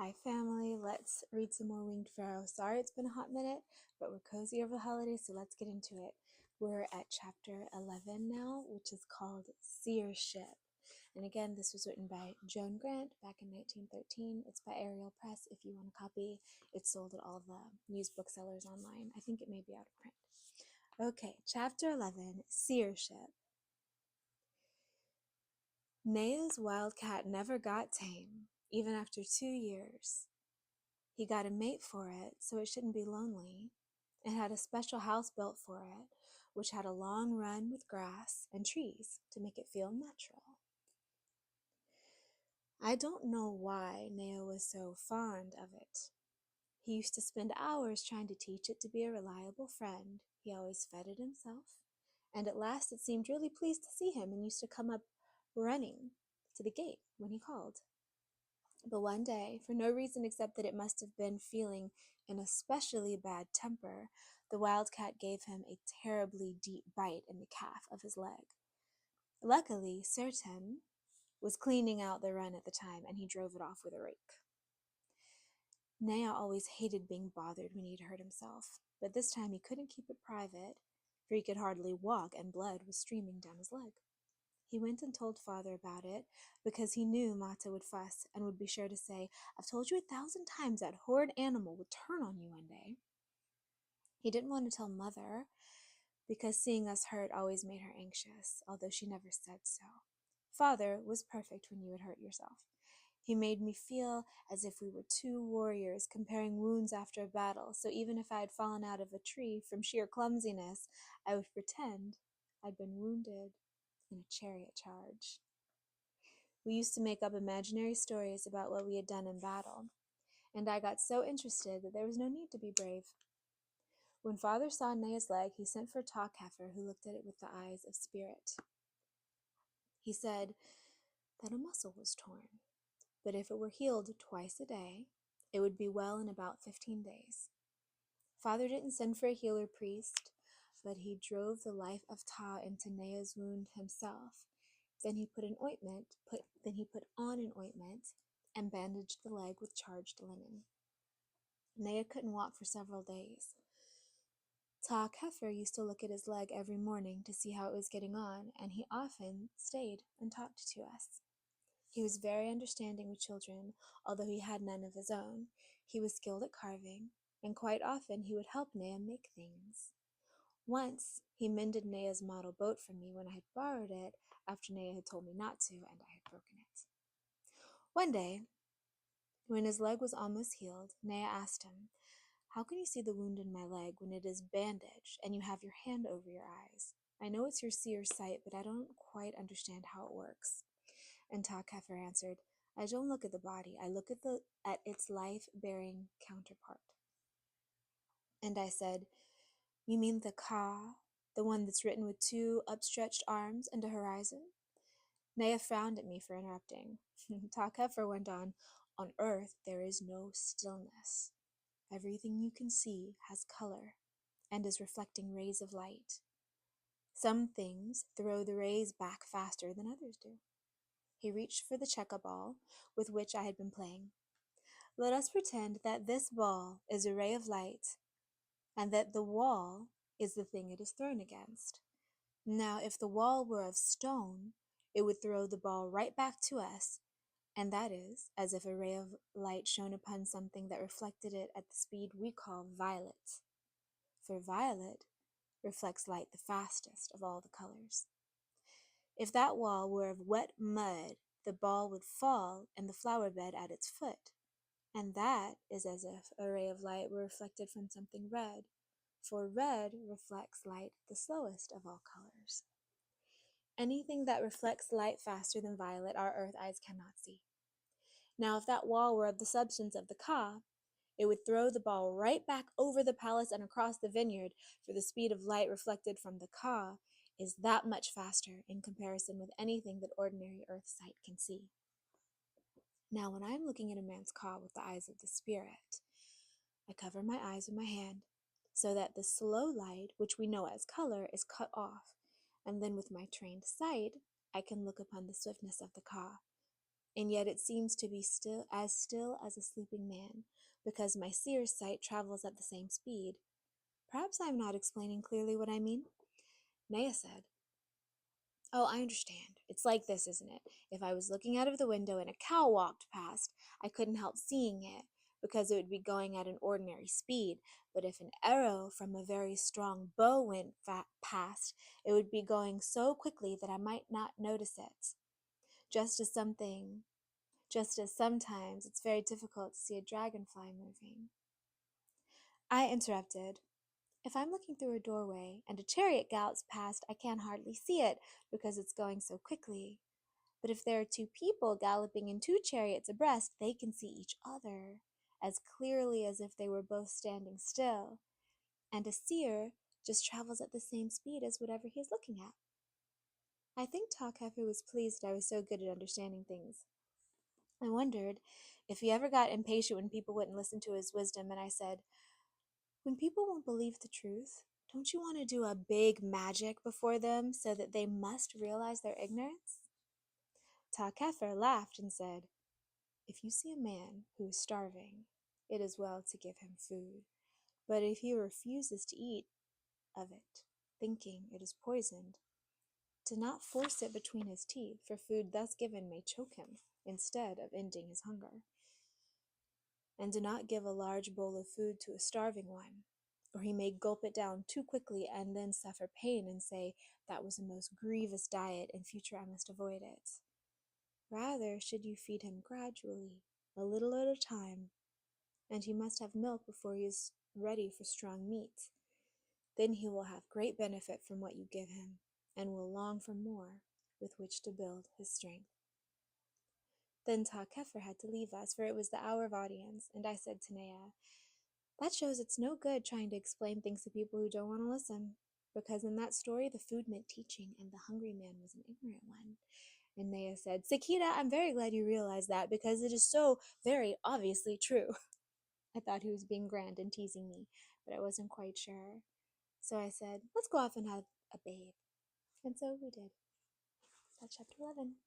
Hi family, let's read some more Winged Pharaoh. Sorry it's been a hot minute, but we're cozy over the holidays, so let's get into it. We're at chapter 11 now, which is called Seership. And again, this was written by Joan Grant back in 1913. It's by Ariel Press. If you want a copy, it's sold at all the used booksellers online. I think it may be out of print. Okay, chapter 11, Seership. Nea's wildcat never got tame, even after 2 years. He got a mate for it so it shouldn't be lonely, and had a special house built for it, which had a long run with grass and trees to make it feel natural. I don't know why Nea was so fond of it. He used to spend hours trying to teach it to be a reliable friend. He always fed it himself, and at last it seemed really pleased to see him and used to come up running to the gate when he called. But one day, for no reason except that it must have been feeling an especially bad temper, the wildcat gave him a terribly deep bite in the calf of his leg. Luckily, Certain was cleaning out the run at the time, and he drove it off with a rake. Nea always hated being bothered when he'd hurt himself, but this time he couldn't keep it private, for he could hardly walk, and blood was streaming down his leg. He went and told father about it, because he knew Mata would fuss and would be sure to say, "I've told you 1,000 times that horrid animal would turn on you one day." He didn't want to tell mother, because seeing us hurt always made her anxious, although she never said so. Father was perfect when you would hurt yourself. He made me feel as if we were two warriors comparing wounds after a battle, so even if I had fallen out of a tree from sheer clumsiness, I would pretend I'd been wounded in a chariot charge. We used to make up imaginary stories about what we had done in battle, and I got so interested that there was no need to be brave. When father saw Nea's leg, he sent for Talkheffer, who looked at it with the eyes of spirit. He said that a muscle was torn, but if it were healed twice a day, it would be well in about 15 days. Father didn't send for a healer priest, but he drove the life of Ta into Nea's wound himself. Then he put on an ointment and bandaged the leg with charged linen. Nea couldn't walk for several days. Ta Kefir used to look at his leg every morning to see how it was getting on, and he often stayed and talked to us. He was very understanding with children, although he had none of his own. He was skilled at carving, and quite often he would help Nea make things. Once, he mended Nea's model boat for me when I had borrowed it after Nea had told me not to and I had broken it. One day, when his leg was almost healed, Nea asked him, "How can you see the wound in my leg when it is bandaged and you have your hand over your eyes? I know it's your seer's sight, but I don't quite understand how it works." And Ta Kefir answered, "I don't look at the body, I look at its life-bearing counterpart." And I said, "You mean the Ka, the one that's written with two upstretched arms and a horizon?" Nea frowned at me for interrupting. Ta Kefir went on earth there is no stillness. Everything you can see has color and is reflecting rays of light. Some things throw the rays back faster than others do." He reached for the checker ball with which I had been playing. "Let us pretend that this ball is a ray of light and that the wall is the thing it is thrown against. Now, if the wall were of stone, it would throw the ball right back to us, and that is as if a ray of light shone upon something that reflected it at the speed we call violet. For violet reflects light the fastest of all the colors. If that wall were of wet mud, the ball would fall in the flower bed at its foot, and that is as if a ray of light were reflected from something red, for red reflects light the slowest of all colors. Anything that reflects light faster than violet our earth eyes cannot see. Now, if that wall were of the substance of the Ka, it would throw the ball right back over the palace and across the vineyard, for the speed of light reflected from the Ka is that much faster in comparison with anything that ordinary earth sight can see. Now, when I am looking at a man's Ka with the eyes of the spirit, I cover my eyes with my hand, so that the slow light, which we know as color, is cut off, and then with my trained sight, I can look upon the swiftness of the Ka. and yet it seems to be still as a sleeping man, because my seer's sight travels at the same speed. Perhaps I am not explaining clearly what I mean. Naya said, "Oh, I understand. It's like this, isn't it? If I was looking out of the window and a cow walked past, I couldn't help seeing it, because it would be going at an ordinary speed. But if an arrow from a very strong bow went past, it would be going so quickly that I might not notice it. Just as sometimes it's very difficult to see a dragonfly moving." I interrupted. "If I'm looking through a doorway and a chariot gallops past, I can hardly see it because it's going so quickly. But if there are two people galloping in two chariots abreast, they can see each other as clearly as if they were both standing still. And a seer just travels at the same speed as whatever he is looking at." I think Talkefer was pleased I was so good at understanding things. I wondered if he ever got impatient when people wouldn't listen to his wisdom, and I said, "When people won't believe the truth, don't you want to do a big magic before them so that they must realize their ignorance?" Talkefer laughed and said, "If you see a man who is starving, it is well to give him food. But if he refuses to eat of it, thinking it is poisoned, do not force it between his teeth, for food thus given may choke him instead of ending his hunger. And do not give a large bowl of food to a starving one, or he may gulp it down too quickly and then suffer pain and say, 'That was a most grievous diet, in future I must avoid it.' Rather should you feed him gradually, a little at a time, and he must have milk before he is ready for strong meat. Then he will have great benefit from what you give him, and will long for more with which to build his strength." Then Talkefer had to leave us, for it was the hour of audience, and I said to Nea, "That shows it's no good trying to explain things to people who don't want to listen, because in that story the food meant teaching, and the hungry man was an ignorant one." And Nea said, "Sakita, I'm very glad you realized that, because it is so very obviously true." I thought he was being grand and teasing me, but I wasn't quite sure. So I said, "Let's go off and have a bathe." And so we did. That's chapter 11.